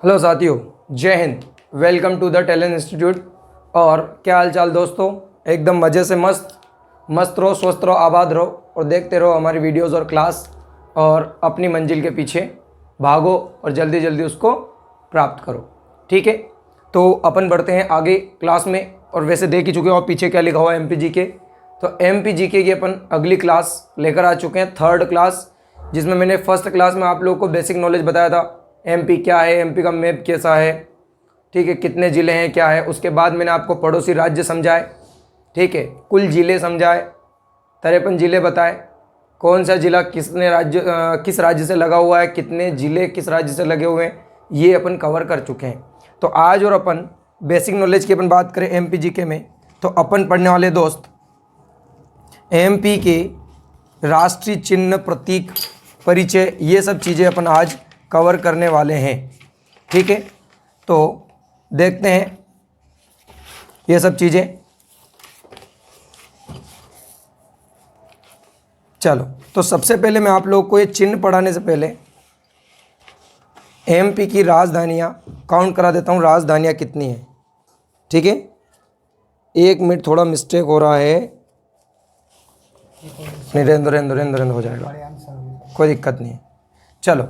Hello साथियों, जय हिंद। Welcome to the talent institute. और क्या हाल चाल दोस्तों? एकदम मज़े से मस्त रहो, स्वस्थ रहो, आबाद रहो और देखते रहो हमारी वीडियोस और क्लास, और अपनी मंजिल के पीछे भागो और जल्दी जल्दी उसको प्राप्त करो। ठीक है, तो अपन बढ़ते हैं आगे क्लास में। और वैसे देख ही चुके हो आप पीछे क्या लिखा हुआ है MPGK। तो MPGK की अपन अगली क्लास लेकर आ चुके हैं, थर्ड क्लास, जिसमें मैंने फर्स्ट क्लास में आप लोगों को बेसिक नॉलेज बताया था। MP क्या है, MP का मैप कैसा है, ठीक है, कितने ज़िले हैं, क्या है। उसके बाद मैंने आपको पड़ोसी राज्य समझाए, ठीक है, कुल ज़िले समझाए, 53 ज़िले बताए, कौन सा ज़िला किस राज्य से लगा हुआ है, कितने ज़िले किस राज्य से लगे हुए हैं, ये अपन कवर कर चुके हैं। तो आज और अपन बेसिक नॉलेज की अपन बात करें MPGK में, तो अपन पढ़ने वाले दोस्त MP के राष्ट्रीय चिन्ह, प्रतीक, परिचय, ये सब चीज़ें अपन आज कवर करने वाले हैं। ठीक है, तो देखते हैं ये सब चीज़ें। चलो, तो सबसे पहले मैं आप लोगों को ये चिन्ह पढ़ाने से पहले MP की राजधानियाँ काउंट करा देता हूँ, राजधानियाँ कितनी हैं। ठीक है, 1 मिनट, थोड़ा मिस्टेक हो रहा है, नहीं रेंदो हो जाएगा, कोई दिक्कत नहीं है। चलो,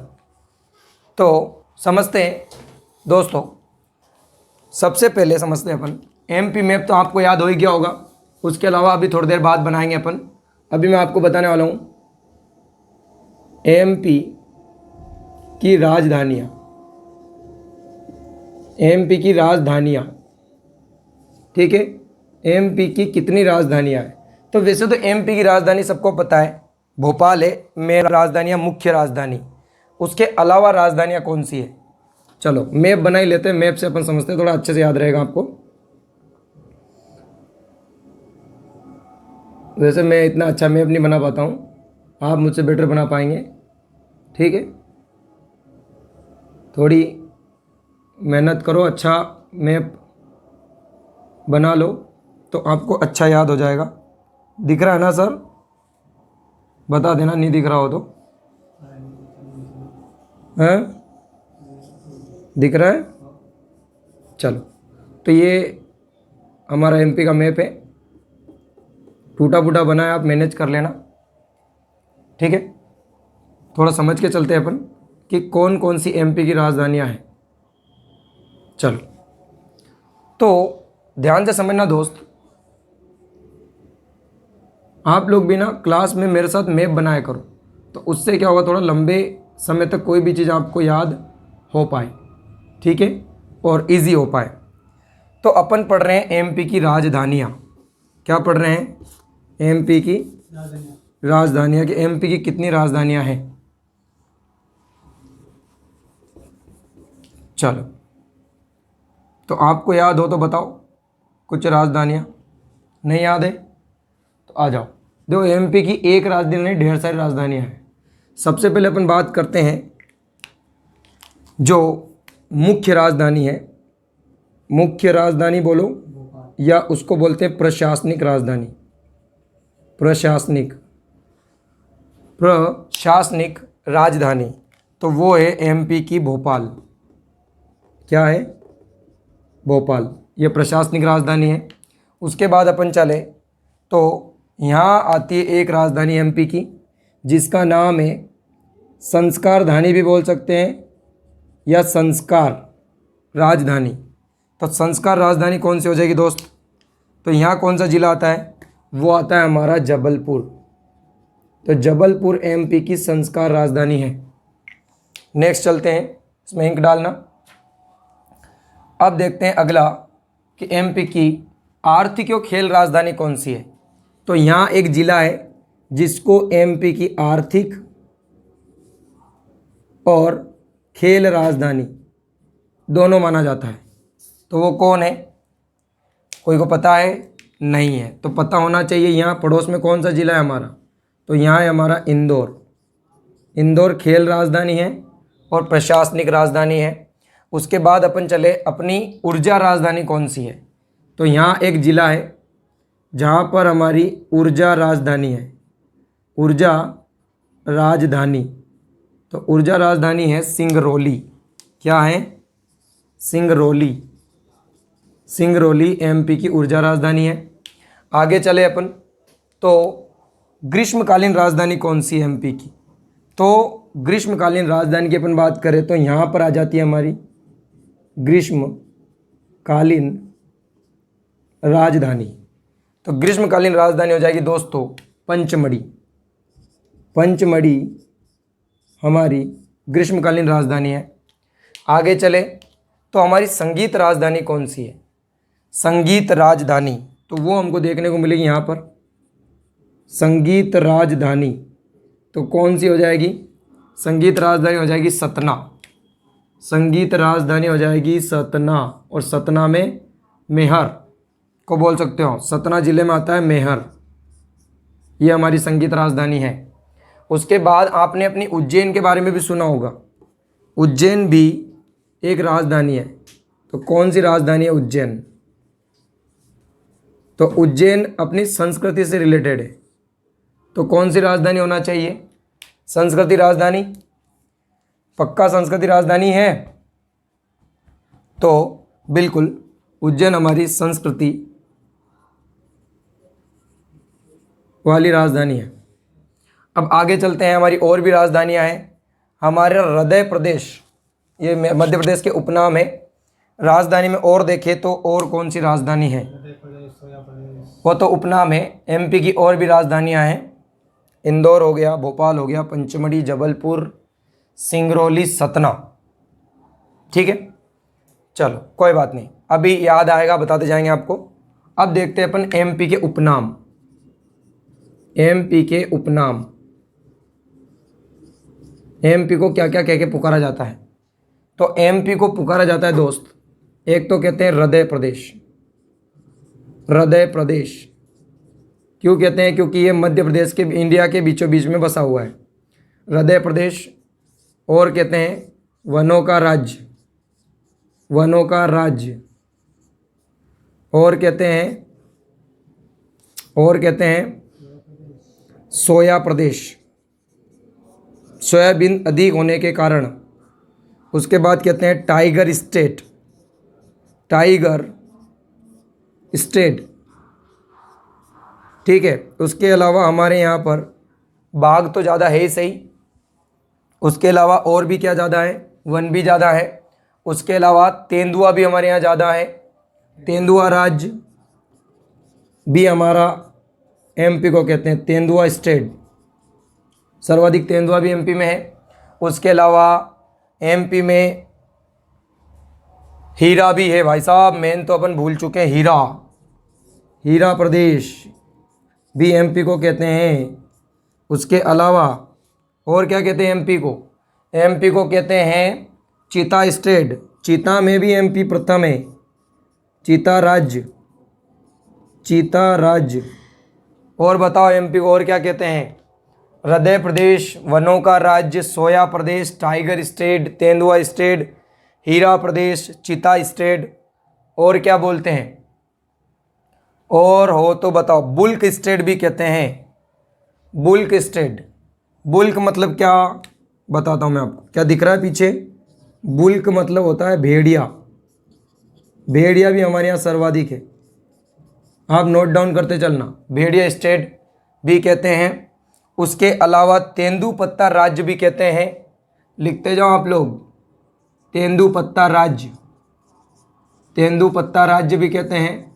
तो समझते हैं दोस्तों। सबसे पहले समझते हैं अपन MP मैप, तो आपको याद हो ही गया होगा। उसके अलावा अभी थोड़ी देर बाद बनाएंगे अपन। अभी मैं आपको बताने वाला हूँ MP की राजधानियाँ, MP की राजधानियाँ। ठीक है, MP की कितनी राजधानियाँ हैं? तो वैसे तो MP की राजधानी सबको पता है, भोपाल है मेन राजधानी, मुख्य राजधानी। उसके अलावा राजधानियाँ कौन सी है? चलो मैप बना ही लेते हैं, मैप से अपन समझते हैं, थोड़ा अच्छे से याद रहेगा आपको। वैसे मैं इतना अच्छा मैप नहीं बना पाता हूँ, आप मुझसे बेटर बना पाएंगे। ठीक है, थोड़ी मेहनत करो, अच्छा मैप बना लो तो आपको अच्छा याद हो जाएगा। दिख रहा है ना सर? बता देना नहीं दिख रहा हो तो। हैं, दिख रहा है? चलो, तो ये हमारा MP का मैप है, टूटा फूटा बना है, आप मैनेज कर लेना। ठीक है, थोड़ा समझ के चलते हैं अपन कि कौन कौन सी MP की राजधानियां हैं। चलो, तो ध्यान से समझना दोस्त, आप लोग भी ना क्लास में मेरे साथ मैप बनाया करो, तो उससे क्या होगा, थोड़ा लंबे समय तक कोई भी चीज़ आपको याद हो पाए। ठीक है, और इजी हो पाए। तो अपन पढ़ रहे हैं MP की राजधानियाँ। क्या पढ़ रहे हैं? MP की राजधानियाँ। कि MP की कितनी राजधानियाँ हैं? चलो, तो आपको याद हो तो बताओ कुछ राजधानियाँ। नहीं याद है तो आ जाओ। देखो, MP की एक राजधानी नहीं, ढेर सारी राजधानियाँ हैं। सबसे पहले अपन बात करते हैं जो मुख्य राजधानी है। मुख्य राजधानी बोलो, या उसको बोलते हैं प्रशासनिक राजधानी। प्रशासनिक राजधानी, तो वो है MP की भोपाल। क्या है? भोपाल, ये प्रशासनिक राजधानी है। उसके बाद अपन चले तो यहाँ आती है एक राजधानी MP की, जिसका नाम है संस्कारधानी भी बोल सकते हैं, या संस्कार राजधानी। तो संस्कार राजधानी कौन सी हो जाएगी दोस्त? तो यहाँ कौन सा जिला आता है? वो आता है हमारा जबलपुर। तो जबलपुर MP की संस्कार राजधानी है। नेक्स्ट चलते हैं, इसमें इंक डालना। अब देखते हैं अगला कि MP की आर्थिक और खेल राजधानी कौन सी है। तो यहाँ एक जिला है जिसको MP की आर्थिक और खेल राजधानी दोनों माना जाता है। तो वो कौन है? कोई को पता है? नहीं है तो पता होना चाहिए। यहाँ पड़ोस में कौन सा जिला है हमारा? तो यहाँ है हमारा इंदौर। इंदौर खेल राजधानी है और प्रशासनिक राजधानी है। उसके बाद अपन चले, अपनी ऊर्जा राजधानी कौन सी है? तो यहाँ एक जिला है जहाँ पर हमारी ऊर्जा राजधानी है, ऊर्जा राजधानी। तो ऊर्जा राजधानी है सिंगरौली। क्या है? सिंगरौली। सिंगरौली एमपी की ऊर्जा राजधानी है। आगे चले अपन तो ग्रीष्मकालीन राजधानी कौन सी है एमपी की? तो ग्रीष्मकालीन राजधानी की अपन बात करें तो यहाँ पर आ जाती है हमारी ग्रीष्मकालीन राजधानी। तो ग्रीष्मकालीन राजधानी हो जाएगी दोस्तों पंचमढ़ी। पंचमढ़ी हमारी ग्रीष्मकालीन राजधानी है। आगे चले तो हमारी संगीत राजधानी कौन सी है? संगीत राजधानी तो वो हमको देखने को मिलेगी यहाँ पर संगीत राजधानी। तो कौन सी हो जाएगी? संगीत राजधानी हो जाएगी सतना। संगीत राजधानी हो जाएगी सतना। और सतना में मेहर को बोल सकते हो। सतना जिले में आता है मेहर। ये हमारी संगीत राजधानी है। उसके बाद आपने अपनी उज्जैन के बारे में भी सुना होगा। उज्जैन भी एक राजधानी है। तो कौन सी राजधानी है उज्जैन? तो उज्जैन अपनी संस्कृति से रिलेटेड है। तो कौन सी राजधानी होना चाहिए? संस्कृति राजधानी। पक्का संस्कृति राजधानी है? तो बिल्कुल उज्जैन हमारी संस्कृति वाली राजधानी है। अब आगे चलते हैं। हमारी और भी राजधानियां हैं। हमारे हृदय प्रदेश, ये मध्य प्रदेश के उपनाम है। राजधानी में और देखें तो और कौन सी राजधानी है? वो तो उपनाम है। एमपी की और भी राजधानियां हैं। इंदौर हो गया, भोपाल हो गया, पंचमढ़ी, जबलपुर, सिंगरौली, सतना। ठीक है, चलो कोई बात नहीं, अभी याद आएगा, बताते जाएंगे आपको। अब देखते हैं अपन एमपी के उपनाम। एमपी के उपनाम, एमपी को क्या क्या कह के पुकारा जाता है? तो एमपी को पुकारा जाता है दोस्त, एक तो कहते हैं हृदय प्रदेश। हृदय प्रदेश क्यों कहते हैं? क्योंकि ये मध्य प्रदेश के इंडिया के बीचों बीच में बसा हुआ है, हृदय प्रदेश। और कहते हैं वनों का राज्य। वनों का राज्य। और कहते हैं सोया प्रदेश, सोयाबीन अधिक होने के कारण। उसके बाद कहते हैं टाइगर स्टेट। टाइगर स्टेट, ठीक है। उसके अलावा हमारे यहाँ पर बाघ तो ज़्यादा है ही सही, उसके अलावा और भी क्या ज़्यादा है? वन भी ज़्यादा है। उसके अलावा तेंदुआ भी हमारे यहाँ ज़्यादा है। तेंदुआ राज्य भी हमारा एमपी को कहते हैं तेंदुआ स्टेट। सर्वाधिक तेंदुआ भी एमपी में है। उसके अलावा एमपी में हीरा भी है भाई साहब, मेन तो अपन भूल चुके हैं, हीरा। हीरा प्रदेश भी एमपी को कहते हैं। उसके अलावा और क्या कहते हैं एमपी को? एमपी को कहते हैं चीता स्टेट। चीता में भी एमपी प्रथम है। चीता राज्य। चीता राज्य। और बताओ एमपी को और क्या कहते हैं? हृदय प्रदेश, वनों का राज्य, सोया प्रदेश, टाइगर स्टेट, तेंदुआ स्टेट, हीरा प्रदेश, चीता स्टेट। और क्या बोलते हैं? और हो तो बताओ, बुल्क स्टेट भी कहते हैं। Bulk state. बुल्क मतलब क्या बताता हूँ मैं आपको। क्या दिख रहा है पीछे? बुल्क मतलब होता है भेड़िया। भेड़िया भी हमारे यहाँ सर्वाधिक है, आप नोट डाउन करते चलना। भेड़िया स्टेट भी कहते हैं। उसके अलावा तेंदुपत्ता राज्य भी कहते हैं, लिखते जाओ आप लोग। तेंदुपत्ता राज्य, तेंदुपत्ता राज्य भी कहते हैं।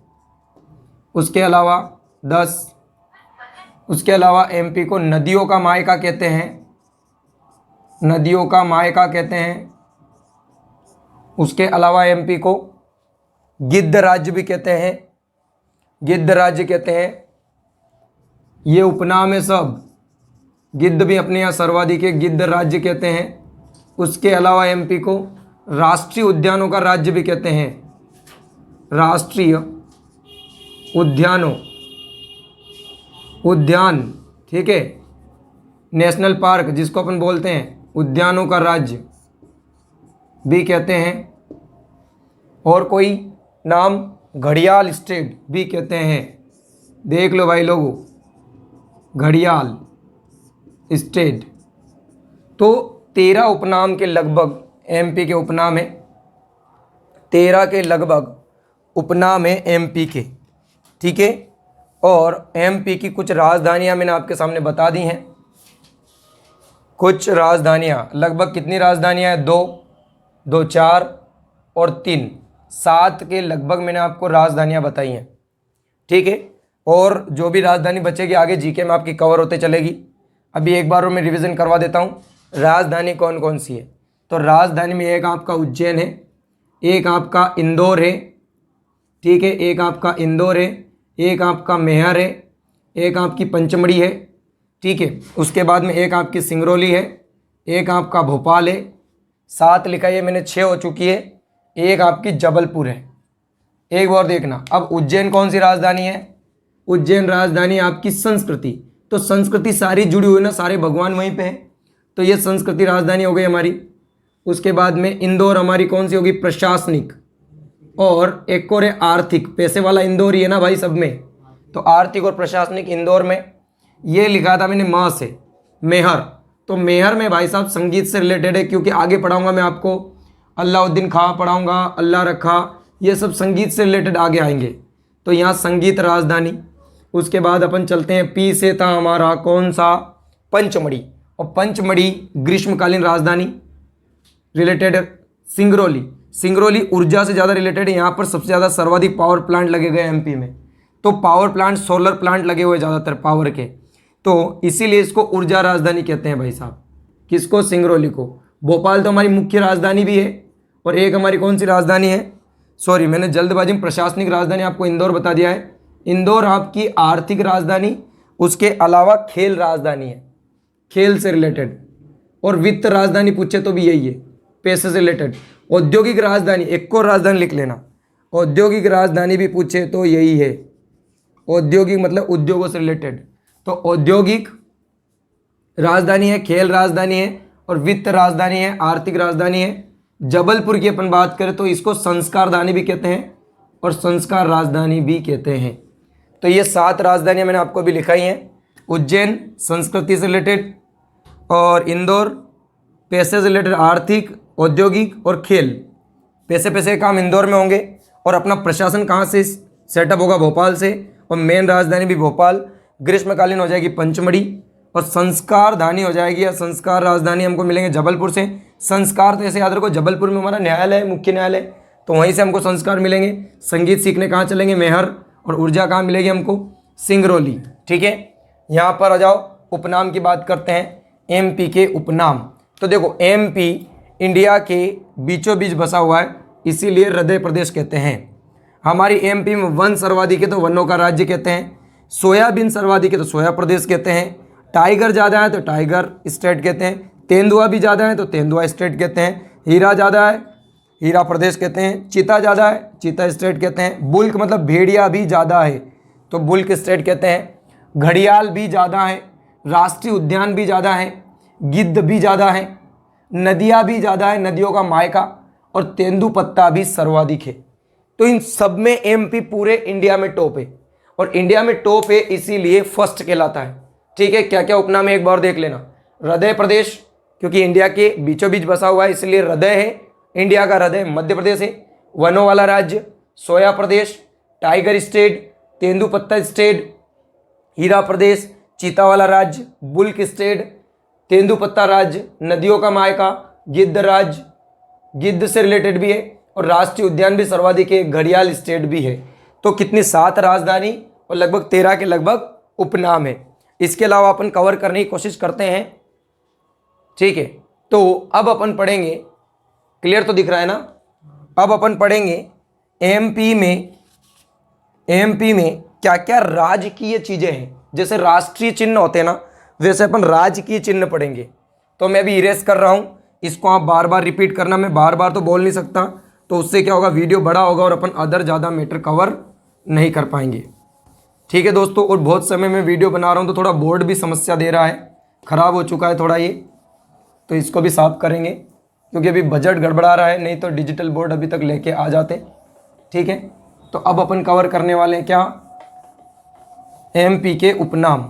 उसके अलावा 10, उसके अलावा एमपी को नदियों का मायका कहते हैं। नदियों का मायका कहते हैं। उसके अलावा एमपी को गिद्ध राज्य भी कहते हैं। गिद्ध राज्य कहते हैं। ये उपनाम है सब। गिद्ध भी अपने यहाँ सर्वाधिक है, गिद्ध राज्य कहते हैं। उसके अलावा एमपी को राष्ट्रीय उद्यानों का राज्य भी कहते हैं। राष्ट्रीय उद्यानों, उद्यान, ठीक है, नेशनल पार्क जिसको अपन बोलते हैं, उद्यानों का राज्य भी कहते हैं। और कोई नाम घड़ियाल स्टेट भी कहते हैं। देख लो भाई लोगों, घड़ियाल स्टेट। तो 13 उपनाम के लगभग एमपी के उपनाम है। 13 के लगभग उपनाम है एमपी के, ठीक है। और एमपी की कुछ राजधानियां मैंने आपके सामने बता दी हैं। कुछ राजधानियां, लगभग कितनी राजधानियां हैं? 2, 2 4 और 3, 7 के लगभग मैंने आपको राजधानियां बताई हैं, ठीक है। और जो भी राजधानी बचेगी आगे जीके में आपकी कवर होते चलेगी। अभी एक बार और मैं रिवीजन करवा देता हूँ, राजधानी कौन कौन सी है। तो राजधानी में एक आपका उज्जैन है, एक आपका इंदौर है, ठीक है, एक आपका इंदौर है, एक आपका मैहर है, एक आपकी पंचमढ़ी है, ठीक है। उसके बाद में एक आपकी सिंगरौली है, एक आपका भोपाल है, 7 लिखा है मैंने, 6 हो चुकी है, एक आपकी जबलपुर है। एक बार देखना, अब उज्जैन कौन सी राजधानी है? उज्जैन राजधानी आपकी संस्कृति। तो संस्कृति सारी जुड़ी हुई ना, सारे भगवान वहीं पे हैं, तो ये संस्कृति राजधानी हो गई हमारी। उसके बाद में इंदौर हमारी कौन सी होगी? प्रशासनिक। और एक और है आर्थिक, पैसे वाला इंदौर ही है ना भाई सब में, तो आर्थिक और प्रशासनिक इंदौर में। ये लिखा था मैंने माँ से, मेहर। तो मेहर में भाई साहब संगीत से रिलेटेड है, क्योंकि आगे पढ़ाऊंगा मैं आपको, अल्लाउद्दीन खां पढ़ाऊंगा, अल्लाह रखा, ये सब संगीत से रिलेटेड आगे आएंगे। तो यहाँ संगीत राजधानी। उसके बाद अपन चलते हैं, पी से था हमारा कौन सा? पंचमढ़ी। और पंचमढ़ी ग्रीष्मकालीन राजधानी रिलेटेड है। सिंगरौली, सिंगरौली ऊर्जा से ज़्यादा रिलेटेड है। यहाँ पर सबसे ज़्यादा सर्वाधिक पावर प्लांट लगे गए एमपी में, तो पावर प्लांट, सोलर प्लांट लगे हुए ज़्यादातर पावर के, तो इसीलिए इसको ऊर्जा राजधानी कहते हैं भाई साहब। किसको? सिंगरौली को। भोपाल तो हमारी मुख्य राजधानी भी है, और एक हमारी कौन सी राजधानी है? सॉरी, मैंने जल्दबाजी में प्रशासनिक राजधानी आपको इंदौर बता दिया है। इंदौर आपकी आर्थिक राजधानी, उसके अलावा खेल राजधानी है, खेल से रिलेटेड। और वित्त राजधानी पूछे तो भी यही है, पैसे से रिलेटेड। औद्योगिक राजधानी, एक और राजधानी लिख लेना, औद्योगिक राजधानी भी पूछे तो यही है। औद्योगिक मतलब उद्योगों से रिलेटेड, तो औद्योगिक राजधानी है, खेल राजधानी है, और वित्त राजधानी है, आर्थिक राजधानी है। जबलपुर की अपन बात करें तो इसको संस्कार राजधानी भी कहते हैं, और संस्कार राजधानी भी कहते हैं। तो ये 7 राजधानियां मैंने आपको भी लिखाई हैं। उज्जैन संस्कृति से रिलेटेड, और इंदौर पैसे से रिलेटेड, आर्थिक, औद्योगिक और खेल। पैसे पैसे के काम इंदौर में होंगे, और अपना प्रशासन कहाँ से सेटअप होगा? भोपाल से, और मेन राजधानी भी भोपाल। ग्रीष्मकालीन हो जाएगी पंचमढ़ी, और संस्कार धानी हो जाएगी, या संस्कार राजधानी हमको मिलेंगे जबलपुर से। संस्कार तो ऐसे याद रखो, जबलपुर में हमारा न्यायालय है, मुख्य न्यायालय, तो वहीं से हमको संस्कार मिलेंगे। संगीत सीखने कहाँ चलेंगे? मेहर। और ऊर्जा कहाँ मिलेगी हमको? सिंगरौली, ठीक है। यहाँ पर आ जाओ, उपनाम की बात करते हैं, एमपी के उपनाम। तो देखो, एमपी इंडिया के बीचों बीच बसा हुआ है, इसीलिए हृदय प्रदेश कहते हैं। हमारी एमपी में वन सर्वाधिक है तो वनों का राज्य कहते हैं, सोयाबीन सर्वाधिक है तो सोया प्रदेश कहते हैं, टाइगर ज़्यादा है तो टाइगर स्टेट कहते हैं, तेंदुआ भी ज़्यादा है तो तेंदुआ स्टेट कहते हैं, हीरा ज़्यादा है हीरा प्रदेश कहते हैं, चीता ज़्यादा है चीता स्टेट कहते हैं, बुल्क मतलब भेड़िया भी ज़्यादा है तो बुल्क स्टेट कहते हैं, घड़ियाल भी ज़्यादा है, राष्ट्रीय उद्यान भी ज़्यादा है, गिद्ध भी ज़्यादा है, नदियाँ भी ज़्यादा है, नदियों का मायका, और तेंदुपत्ता भी सर्वाधिक है। तो इन सब में एमपी पूरे इंडिया में टॉप है, और इंडिया में टॉप है इसीलिए फर्स्ट कहलाता है। ठीक है, क्या क्या उपनाम है एक बार देख लेना। हृदय प्रदेश, क्योंकि इंडिया के बीचों बीच बसा हुआ है इसलिए हृदय है, इंडिया का हृदय मध्य प्रदेश है। वनों वाला राज्य सोया प्रदेश, टाइगर स्टेट, तेंदुपत्ता स्टेट, हीरा प्रदेश, चीता वाला राज्य बुल्क स्टेट, तेंदुपत्ता राज्य, नदियों का मायका गिद्ध राज्य, गिद्ध से रिलेटेड भी है, और राष्ट्रीय उद्यान भी सर्वाधिक है, घड़ियाल स्टेट भी है। तो कितनी 7 राजधानी और लगभग 13 के लगभग उपनाम है। इसके अलावा अपन कवर करने की कोशिश करते हैं। ठीक है, तो अब अपन पढ़ेंगे, क्लियर तो दिख रहा है ना। अब अपन पढ़ेंगे एमपी में क्या क्या राजकीय चीज़ें हैं। जैसे राष्ट्रीय चिन्ह होते हैं ना, वैसे अपन राजकीय चिन्ह पढ़ेंगे। तो मैं अभी इरेज कर रहा हूँ, इसको आप बार बार रिपीट करना, मैं बार बार तो बोल नहीं सकता, तो उससे क्या होगा, वीडियो बड़ा होगा और अपन अदर ज़्यादा मैटर कवर नहीं कर पाएंगे। ठीक है दोस्तों, और बहुत समय में वीडियो बना रहा हूँ तो थोड़ा बोर्ड भी समस्या दे रहा है, ख़राब हो चुका है थोड़ा ये, तो इसको भी साफ करेंगे क्योंकि अभी बजट गड़बड़ा रहा है, नहीं तो डिजिटल बोर्ड अभी तक लेके आ जाते। ठीक है, तो अब अपन कवर करने वाले हैं क्या, एमपी के उपनाम।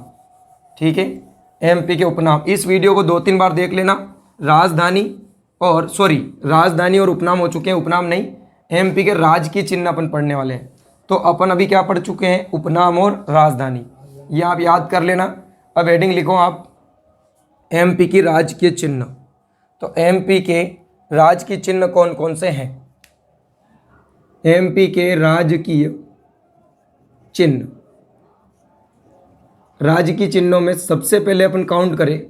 ठीक है, एमपी के उपनाम। इस वीडियो को 2-3 बार देख लेना। राजधानी और उपनाम हो चुके हैं, उपनाम नहीं, एमपी के राजकीय चिन्ह अपन पढ़ने वाले हैं। तो अपन अभी क्या पढ़ चुके हैं, उपनाम और राजधानी, ये आप याद कर लेना। अब हेडिंग लिखो आप, एमपी की राजकीय चिन्ह। तो एमपी के राजकीय चिन्ह कौन कौन से हैं? एमपी के राजकीय चिन्ह, राजकीय चिन्हों में सबसे पहले अपन काउंट करें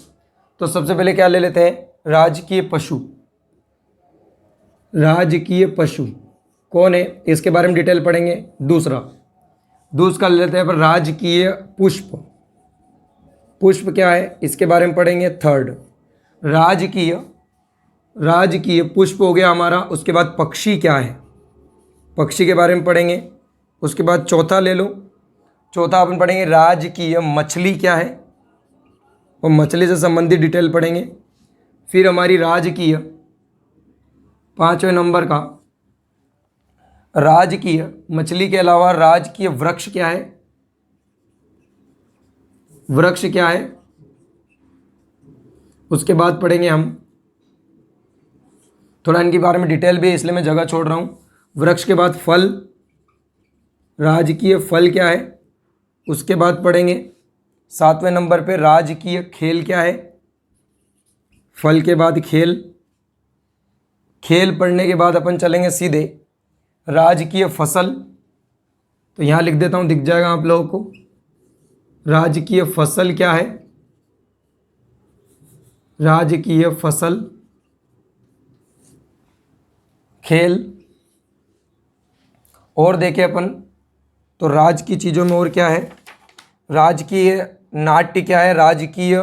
तो सबसे पहले क्या ले लेते हैं, राजकीय पशु। राजकीय पशु कौन है, इसके बारे में डिटेल पढ़ेंगे। दूसरा ले लेते हैं अपन राजकीय पुष्प। पुष्प क्या है, इसके बारे में पढ़ेंगे। थर्ड, राजकीय पुष्प हो गया हमारा। उसके बाद पक्षी क्या है, पक्षी के बारे में पढ़ेंगे। उसके बाद चौथा ले लो, चौथा अपन पढ़ेंगे राजकीय मछली क्या है, और मछली से संबंधित डिटेल पढ़ेंगे। फिर हमारी राजकीय, 5वें नंबर का, राजकीय मछली के अलावा राजकीय वृक्ष क्या है, वृक्ष क्या है। उसके बाद पढ़ेंगे हम, थोड़ा इनके बारे में डिटेल भी है इसलिए मैं जगह छोड़ रहा हूँ। वृक्ष के बाद फल, राजकीय फल क्या है। उसके बाद पढ़ेंगे 7वें नंबर पे राजकीय खेल क्या है। फल के बाद खेल, खेल पढ़ने के बाद अपन चलेंगे सीधे राजकीय फसल। तो यहाँ लिख देता हूँ, दिख जाएगा आप लोगों को। राजकीय फसल क्या है, राजकीय फसल, खेल। और देखें अपन तो राजकीय चीज़ों में और क्या है, राजकीय नाट्य क्या है, राजकीय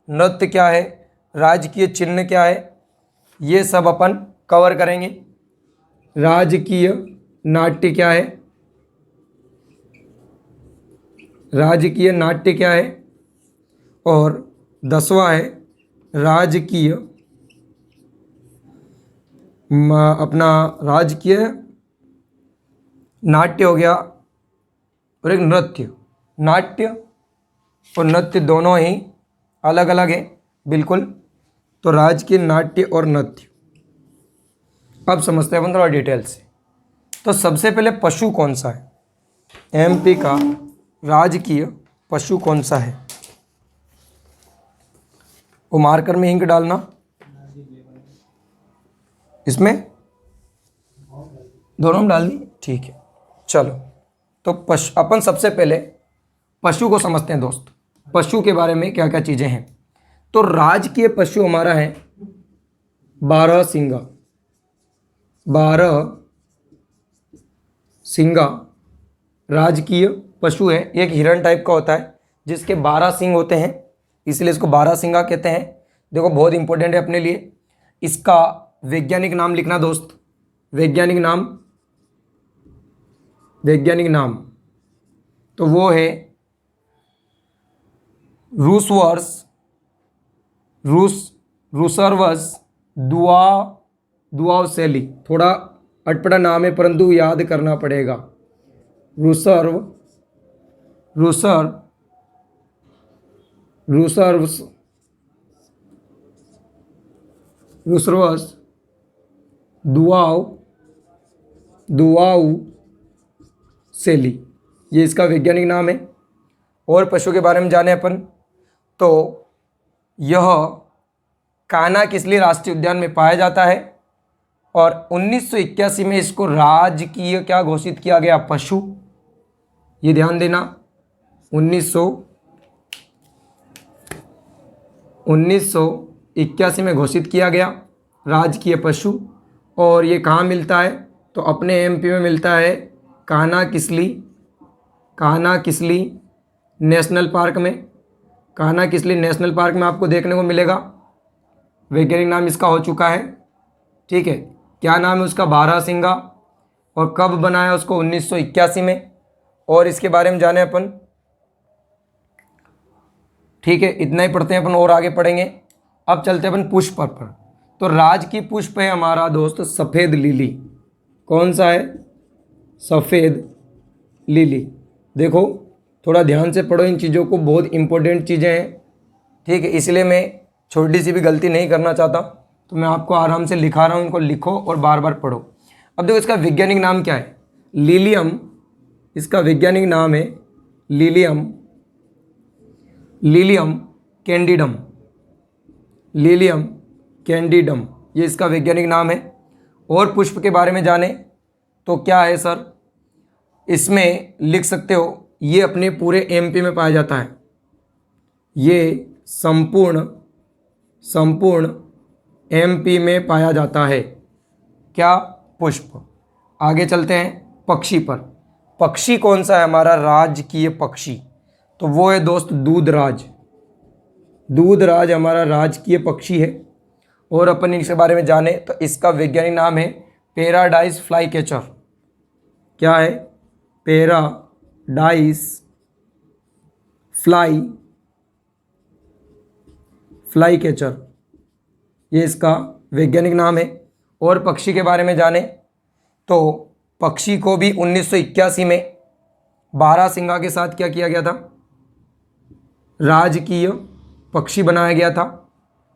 नृत्य क्या है, राजकीय चिन्ह क्या है, ये सब अपन कवर करेंगे। राजकीय नाट्य क्या है, राजकीय नाट्य क्या है। और 10वां है राजकीय अपना राजकीय नाट्य हो गया, और एक नृत्य। नाट्य और नृत्य दोनों ही अलग अलग हैं बिल्कुल। तो राजकीय नाट्य और नृत्य। अब समझते हैं अपन थोड़ा डिटेल से। तो सबसे पहले पशु कौन सा है, एमपी का राजकीय पशु कौन सा है, वो मार्कर में इंक डालना इसमें, दोनों में डाल दी, ठीक है। चलो तो अपन सबसे पहले पशु को समझते हैं दोस्त। पशु के बारे में क्या क्या चीज़ें हैं। तो राजकीय पशु हमारा है बारहसिंगा। बारहसिंगा राजकीय पशु है। एक हिरण टाइप का होता है जिसके 12 सिंग होते हैं, इसलिए इसको बारहसिंगा कहते हैं। देखो बहुत इंपॉर्टेंट है अपने लिए। इसका वैज्ञानिक नाम लिखना दोस्त, वैज्ञानिक नाम तो वो है रूसर्वस दुआवसेली। थोड़ा अटपटा नाम है परंतु याद करना पड़ेगा। रूसर्वस दुआवसेली, ये इसका वैज्ञानिक नाम है। और पशु के बारे में जाने अपन तो यह कान्हा किसली राष्ट्रीय उद्यान में पाया जाता है, और 1981 में इसको राजकीय क्या घोषित किया गया, पशु। ये ध्यान देना, 1981 में घोषित किया गया राजकीय पशु। और ये कहाँ मिलता है, तो अपने एमपी में मिलता है कान्हा किसली नेशनल पार्क में। कान्हा किसली नेशनल पार्क में आपको देखने को मिलेगा। वैज्ञानिक नाम इसका हो चुका है, ठीक है। क्या नाम है उसका, बारहसिंगा। और कब बनाया उसको, 1981 में। और इसके बारे में जाने अपन, ठीक है। इतना ही पढ़ते हैं अपन, और आगे पढ़ेंगे। अब चलते हैं अपन पुष्प पर। तो राज की पुष्प है हमारा दोस्त सफ़ेद लिली। कौन सा है, सफ़ेद लिली। देखो थोड़ा ध्यान से पढ़ो इन चीज़ों को, बहुत इंपॉर्टेंट चीज़ें हैं, ठीक है। इसलिए मैं छोटी सी भी गलती नहीं करना चाहता, तो मैं आपको आराम से लिखा रहा हूँ, इनको लिखो और बार बार पढ़ो। अब देखो इसका वैज्ञानिक नाम क्या है, लिलियम, इसका वैज्ञानिक नाम है लिलियम, लिलियम कैंडिडम, लिलियम कैंडिडम, ये इसका वैज्ञानिक नाम है। और पुष्प के बारे में जाने तो क्या है सर, इसमें लिख सकते हो ये अपने पूरे एमपी में पाया जाता है, ये संपूर्ण एमपी में पाया जाता है। क्या, पुष्प। आगे चलते हैं पक्षी पर। पक्षी कौन सा है हमारा राजकीय पक्षी, तो वो है दोस्त दूधराज। दूधराज हमारा राजकीय पक्षी है। और अपन इसके बारे में जाने तो इसका वैज्ञानिक नाम है पैराडाइज फ्लाई कैचर। क्या है, पैराडाइज फ्लाई कैचर, ये इसका वैज्ञानिक नाम है। और पक्षी के बारे में जाने तो पक्षी को भी 1981 में बारहसिंगा के साथ क्या किया गया था, राजकीय पक्षी बनाया गया था।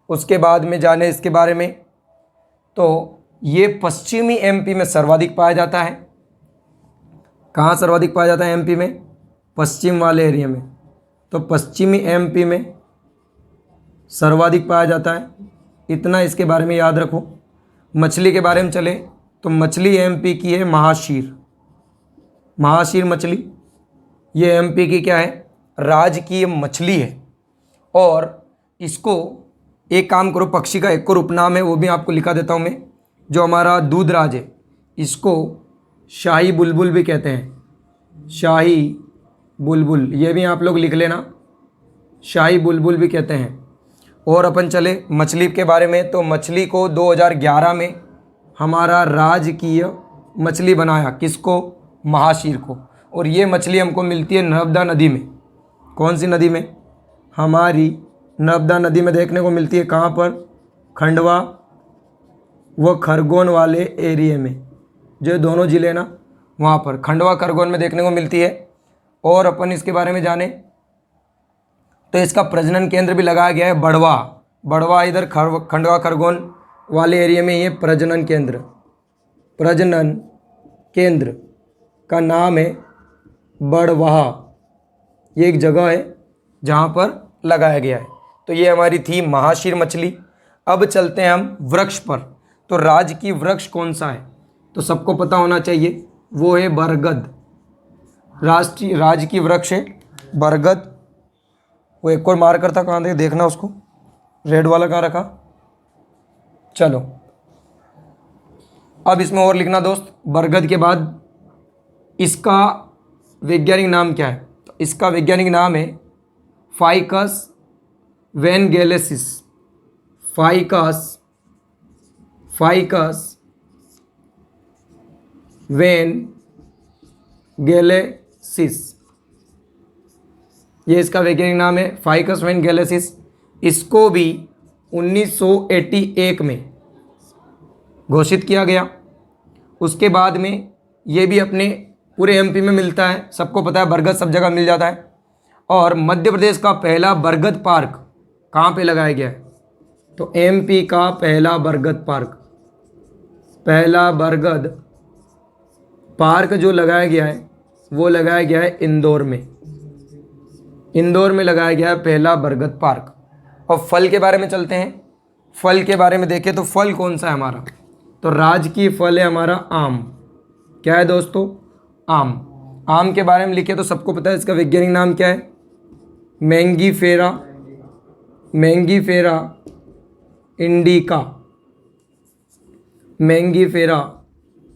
उसके बाद में जाने इसके बारे में तो ये पश्चिमी एमपी में सर्वाधिक पाया जाता है। कहाँ सर्वाधिक पाया जाता है एमपी में, पश्चिम वाले एरिया में, तो पश्चिमी एमपी में सर्वाधिक पाया जाता है। इतना इसके बारे में याद रखो। मछली के बारे में चले तो मछली एमपी की है महाशीर, महाशीर मछली, ये एमपी की क्या है, राजकीय मछली है। और इसको एक काम करो, पक्षी का एक और उपनाम है वो भी आपको लिखा देता हूँ मैं, जो हमारा दूधराज है इसको शाही बुलबुल भी कहते हैं, शाही बुलबुल, ये भी आप लोग लिख लेना, शाही बुलबुल भी कहते हैं। और अपन चले मछली के बारे में तो मछली को 2011 में हमारा राजकीय मछली बनाया, किसको, महाशीर को। और ये मछली हमको मिलती है नर्मदा नदी में। कौन सी नदी में, हमारी नर्मदा नदी में देखने को मिलती है। कहाँ पर, खंडवा व खरगोन वाले एरिया में, जो दोनों ज़िले ना वहाँ पर खंडवा खरगोन में देखने को मिलती है। और अपन इसके बारे में जाने तो इसका प्रजनन केंद्र भी लगाया गया है बड़वा, बड़वा इधर खंडवा खरगोन वाले एरिया में ये प्रजनन केंद्र का नाम है बड़वाहा, ये एक जगह है जहाँ पर लगाया गया है। तो ये हमारी थी महाशीर मछली। अब चलते हैं हम वृक्ष पर। तो राजकीय वृक्ष कौन सा है, तो सबको पता होना चाहिए, वो है बरगद। राजकीय वृक्ष है बरगद। वो एक और मार्कर था, कहाँ देखना उसको, रेड वाला कहाँ रखा, चलो अब इसमें और लिखना दोस्त। बरगद के बाद इसका वैज्ञानिक नाम क्या है, तो इसका वैज्ञानिक नाम है फाइकस वैनगेलेसिस, फाइकस वैनगेलेसिस, ये इसका वैज्ञानिक नाम है फाइकस वैनगेलेसिस। इसको भी 1981 में घोषित किया गया। उसके बाद में ये भी अपने पूरे एमपी में मिलता है, सबको पता है बरगद सब जगह मिल जाता है। और मध्य प्रदेश का पहला बरगद पार्क कहाँ पे लगाया गया है, तो एमपी का पहला बरगद पार्क जो लगाया गया है वो लगाया गया है इंदौर में लगाया गया है पहला बरगद पार्क। और फल के बारे में चलते हैं। फल के बारे में देखें तो फल कौन सा है हमारा, तो राजकीय फल है हमारा आम। क्या है दोस्तों, आम। आम के बारे में लिखे तो सबको पता है इसका वैज्ञानिक नाम क्या है, मैंगीफेरा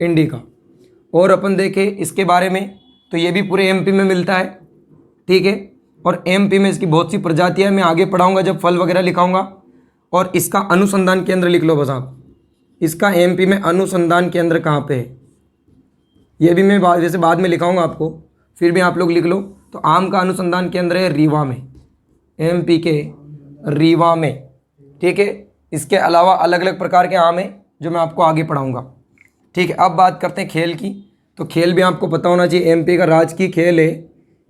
इंडिका। और अपन देखें इसके बारे में तो ये भी पूरे एमपी में मिलता है, ठीक है। और एमपी में इसकी बहुत सी प्रजातियां मैं आगे पढ़ाऊंगा जब फल वगैरह लिखाऊंगा। और इसका अनुसंधान केंद्र लिख लो बस आप, इसका एमपी में अनुसंधान केंद्र कहाँ पे है, ये भी मैं जैसे बाद में लिखाऊंगा आपको, फिर भी आप लोग लिख लो। तो आम का अनुसंधान केंद्र है रीवा में, एमपी के रीवा में, ठीक है। इसके अलावा अलग अलग प्रकार के आम हैं जो मैं आपको आगे पढ़ाऊंगा, ठीक है। अब बात करते हैं खेल की। तो खेल भी आपको पता होना चाहिए, एमपी का राजकीय खेल है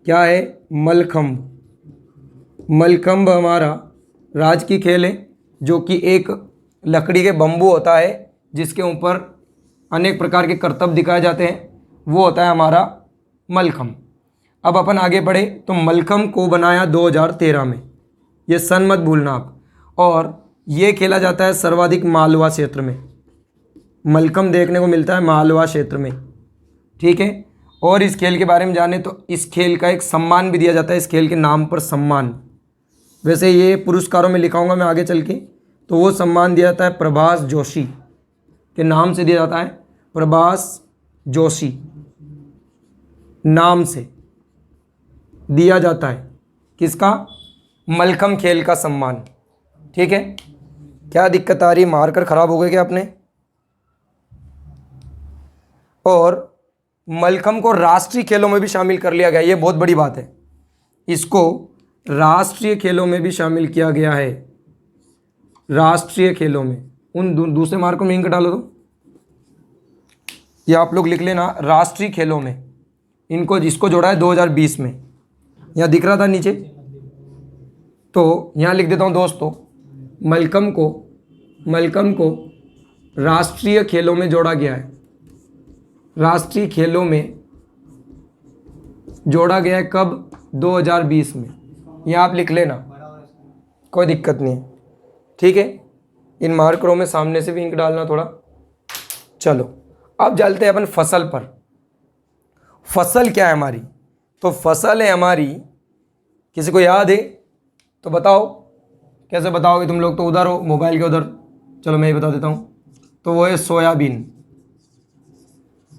क्या है, मलखंभ हमारा राजकीय खेल है, जो कि एक लकड़ी के बम्बू होता है जिसके ऊपर अनेक प्रकार के करतब दिखाए जाते हैं, वो होता है हमारा मलखम। अब अपन आगे बढ़े तो मलखम को बनाया 2013 में, ये सन मत भूलना आप। और ये खेला जाता है सर्वाधिक मालवा क्षेत्र में, मलखम देखने को मिलता है मालवा क्षेत्र में, ठीक है। और इस खेल के बारे में जाने तो इस खेल का एक सम्मान भी दिया जाता है, इस खेल के नाम पर सम्मान। वैसे ये पुरस्कारों में लिखाऊंगा मैं आगे चल के, तो वो सम्मान दिया जाता है प्रभास जोशी के नाम से दिया जाता है, प्रभास जोशी नाम से दिया जाता है किसका, मलखम खेल का सम्मान, ठीक है। क्या दिक्कत आ रही, मारकर ख़राब हो गए क्या आपने। और मलखम को राष्ट्रीय खेलों में भी शामिल कर लिया गया, ये बहुत बड़ी बात है, इसको राष्ट्रीय खेलों में भी शामिल किया गया है, राष्ट्रीय खेलों में। उन दूसरे मार्क को लिंक डालो तो ये आप लोग लिख लेना, राष्ट्रीय खेलों में इनको जिसको जोड़ा है 2020 में, यहाँ दिख रहा था नीचे, तो यहाँ लिख देता हूँ दोस्तों, मलखम को राष्ट्रीय खेलों में जोड़ा गया है, राष्ट्रीय खेलों में जोड़ा गया है कब, 2020 में। यहाँ आप लिख लेना, कोई दिक्कत नहीं है, ठीक है। इन मार्करों में सामने से भी इंक डालना थोड़ा। चलो अब चलते हैं अपन फसल पर। फसल क्या है हमारी, तो फसल है हमारी, किसी को याद है तो बताओ, कैसे बताओगे तुम लोग, तो उधर हो मोबाइल के उधर, चलो मैं ही बता देता हूँ। तो वो है सोयाबीन।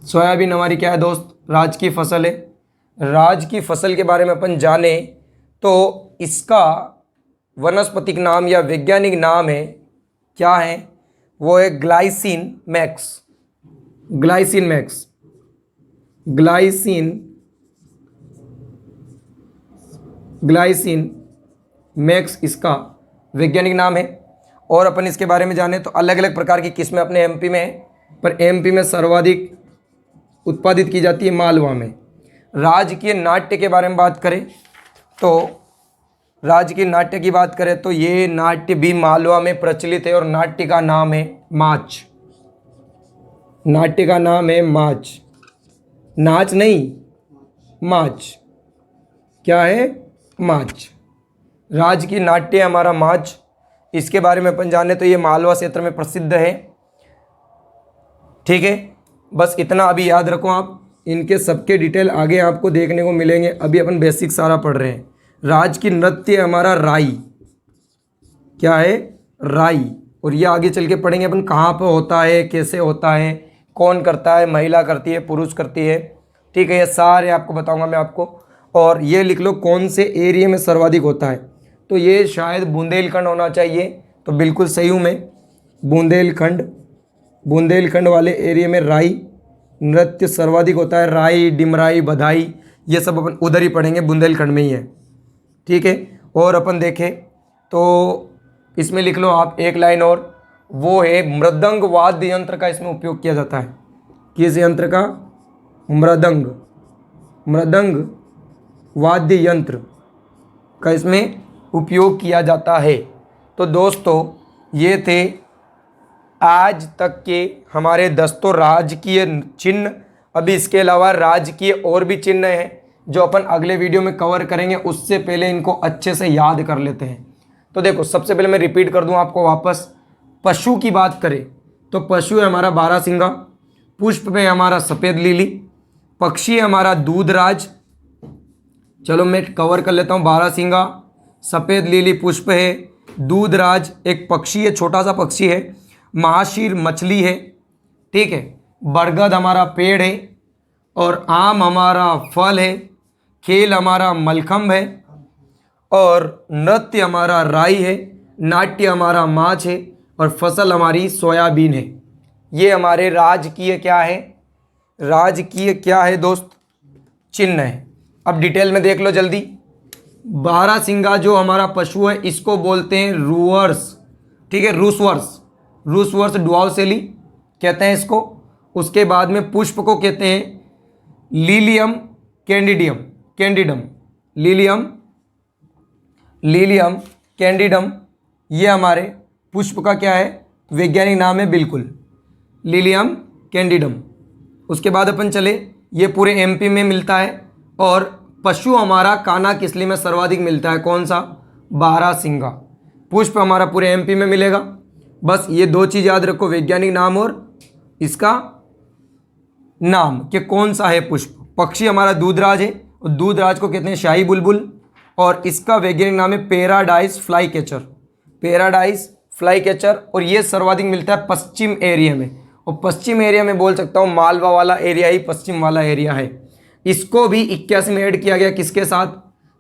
सोयाबीन हमारी क्या है दोस्त, राज की फसल है। राज की फसल के बारे में अपन जाने तो इसका वनस्पतिक नाम या वैज्ञानिक नाम है, क्या है, वो है glycine max, glycine max, glycine max इसका वैज्ञानिक नाम है। और अपन इसके बारे में जाने तो अलग अलग प्रकार की किस्में अपने एमपी में है, पर एमपी में सर्वाधिक उत्पादित की जाती है मालवा में। राजकीय नाट्य के बारे में बात करें तो राजकीय नाट्य की बात करें तो ये नाट्य भी मालवा में प्रचलित है, और नाट्य का नाम है माच, नाट्य का नाम है माच, नाच नहीं माच, क्या है, माच। राजकीय नाट्य हमारा माच, इसके बारे में अपन जाने तो ये मालवा क्षेत्र में प्रसिद्ध है, ठीक है। बस इतना अभी याद रखो आप, इनके सबके डिटेल आगे आपको देखने को मिलेंगे, अभी अपन बेसिक सारा पढ़ रहे हैं। राज की नृत्य हमारा राई, क्या है, राई। और ये आगे चल के पढ़ेंगे अपन कहाँ पर होता है, कैसे होता है, कौन करता है, महिला करती है, पुरुष करती है, ठीक है, ये सारे आपको बताऊंगा मैं आपको। और ये लिख लो कौन से एरिया में सर्वाधिक होता है, तो ये शायद बुंदेलखंड होना चाहिए, तो बिल्कुल सही हूँ मैं, बुंदेलखंड वाले एरिया में राई नृत्य सर्वाधिक होता है। राई, डिमराई, बधाई, ये सब अपन उधर ही पढ़ेंगे, बुंदेलखंड में ही है, ठीक है। और अपन देखें तो इसमें लिख लो आप एक लाइन और, वो है मृदंग वाद्य यंत्र का इसमें उपयोग किया जाता है। किस यंत्र का, मृदंग वाद्य यंत्र का इसमें उपयोग किया जाता है। तो दोस्तों ये थे आज तक के हमारे दस्तों राजकीय चिन्ह। अभी इसके अलावा राजकीय और भी चिन्ह हैं जो अपन अगले वीडियो में कवर करेंगे, उससे पहले इनको अच्छे से याद कर लेते हैं। तो देखो सबसे पहले मैं रिपीट कर दूं आपको वापस, पशु की बात करें तो पशु है हमारा बारहसिंगा, पुष्प में हमारा सफ़ेद लिली, पक्षी है हमारा दूधराज, चलो मैं कवर कर लेता हूँ, बारहसिंगा, सफ़ेद लिली पुष्प है, दूधराज एक पक्षी है, छोटा सा पक्षी है, महाशीर मछली है, ठीक है, बरगद हमारा पेड़ है, और आम हमारा फल है, खेल हमारा मलखम्ब है, और नृत्य हमारा राई है, नाट्य हमारा माच है, और फसल हमारी सोयाबीन है। ये हमारे राजकीय क्या है, राजकीय क्या है दोस्त, चिन्ह है। अब डिटेल में देख लो जल्दी। बारहसिंगा जो हमारा पशु है इसको बोलते हैं रूअर्स, ठीक है, रूसवर्स डुआसेली कहते हैं इसको। उसके बाद में पुष्प को कहते हैं लीलियम कैंडिडम, ये हमारे पुष्प का क्या है, वैज्ञानिक नाम है, बिल्कुल लीलियम कैंडिडम। उसके बाद अपन चले, ये पूरे एमपी में मिलता है। और पशु हमारा काना किसली में सर्वाधिक मिलता है, कौन सा, बारहसिंगा। पुष्प हमारा पूरे एमपी में मिलेगा। बस ये दो चीज़ याद रखो, वैज्ञानिक नाम और इसका नाम कि कौन सा है पुष्प। पक्षी हमारा दूधराज है, और दूधराज को कहते हैं शाही बुलबुल, और इसका वैज्ञानिक नाम है paradise fly catcher, paradise fly catcher. और ये सर्वाधिक मिलता है पश्चिम एरिया में, और पश्चिम एरिया में बोल सकता हूँ मालवा वाला एरिया ही पश्चिम वाला एरिया है। इसको भी 81 में ऐड किया गया, किसके साथ,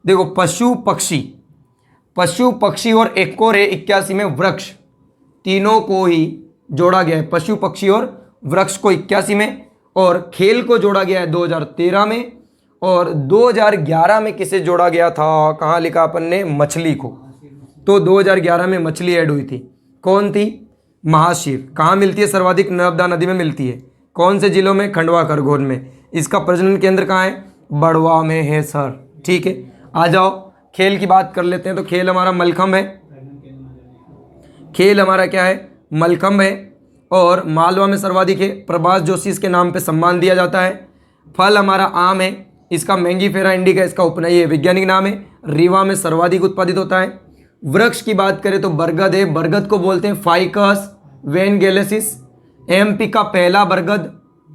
देखो पशु पक्षी और एक और है 81 में वृक्ष, तीनों को ही जोड़ा गया है, पशु पक्षी और वृक्ष को 81 में। और खेल को जोड़ा गया है 2013 में। और 2011 में किसे जोड़ा गया था, कहाँ लिखा अपन ने, मछली को। तो 2011 में मछली ऐड हुई थी, कौन थी, महाशीर। कहाँ मिलती है सर्वाधिक, नर्मदा नदी में मिलती है। कौन से जिलों में, खंडवा खरगोन में। इसका प्रजनन केंद्र कहाँ है, बड़वा में है सर। ठीक है, आ जाओ खेल की बात कर लेते हैं। तो खेल हमारा मलखंभ है, खेल हमारा क्या है, मलखंभ है। और मालवा में सर्वाधिक है, प्रभास जोशी इसके नाम पे सम्मान दिया जाता है। फल हमारा आम है, इसका मैंगीफेरा इंडिका इसका उपनयी है, वैज्ञानिक नाम है। रीवा में सर्वाधिक उत्पादित होता है। वृक्ष की बात करें तो बरगद है, बरगद को बोलते हैं फाइकस वैनगेलेसिस। एमपी का पहला बरगद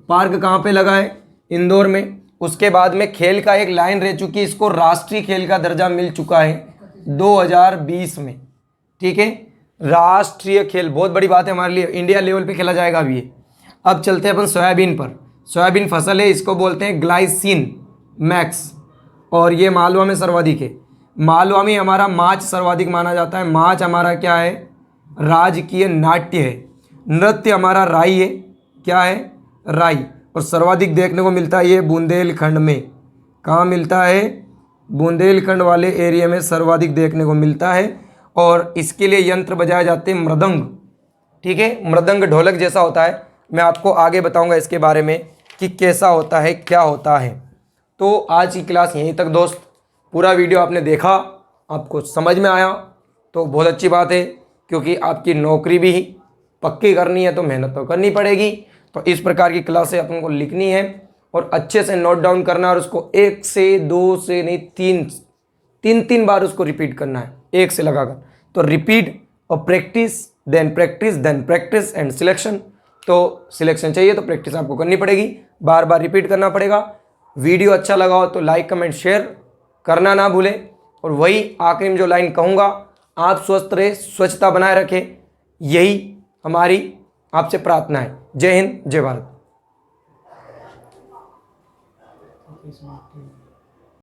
पार्क कहाँ पे लगा है, इंदौर में। उसके बाद में खेल का एक लाइन रह चुकी है, इसको राष्ट्रीय खेल का दर्जा मिल चुका है 2020 में। ठीक है, राष्ट्रीय खेल बहुत बड़ी बात है हमारे लिए, इंडिया लेवल पे खेला जाएगा अभी ये। अब चलते हैं अपन सोयाबीन पर। सोयाबीन फसल है, इसको बोलते हैं ग्लाइसिन मैक्स, और ये मालवा में सर्वाधिक है। मालवा में हमारा माछ सर्वाधिक माना जाता है। माछ हमारा क्या है, राजकीय नाट्य है। नृत्य हमारा राई है, क्या है, राई। और सर्वाधिक देखने को मिलता है ये बुंदेलखंड में। कहाँ मिलता है, बुंदेलखंड वाले एरिया में सर्वाधिक देखने को मिलता है। और इसके लिए यंत्र बजाए जाते हैं मृदंग। ठीक है, मृदंग ढोलक जैसा होता है। मैं आपको आगे बताऊंगा इसके बारे में कि कैसा होता है, क्या होता है। तो आज की क्लास यहीं तक दोस्त। पूरा वीडियो आपने देखा, आपको समझ में आया तो बहुत अच्छी बात है, क्योंकि आपकी नौकरी भी पक्की करनी है तो मेहनत तो करनी पड़ेगी। तो इस प्रकार की क्लासें अपन को लिखनी है और अच्छे से नोट डाउन करना है, और उसको 1 से 2 से नहीं 3 बार उसको रिपीट करना है, एक से लगाकर। तो रिपीट और practice then practice and selection. तो सिलेक्शन चाहिए तो प्रैक्टिस आपको करनी पड़ेगी, बार बार रिपीट करना पड़ेगा। वीडियो अच्छा लगा हो तो लाइक कमेंट शेयर करना ना भूलें। और वही आखिरी में जो लाइन कहूँगा, आप स्वस्थ रहे, स्वच्छता बनाए रखें, यही हमारी आपसे प्रार्थना है। जय हिंद, जय भारत।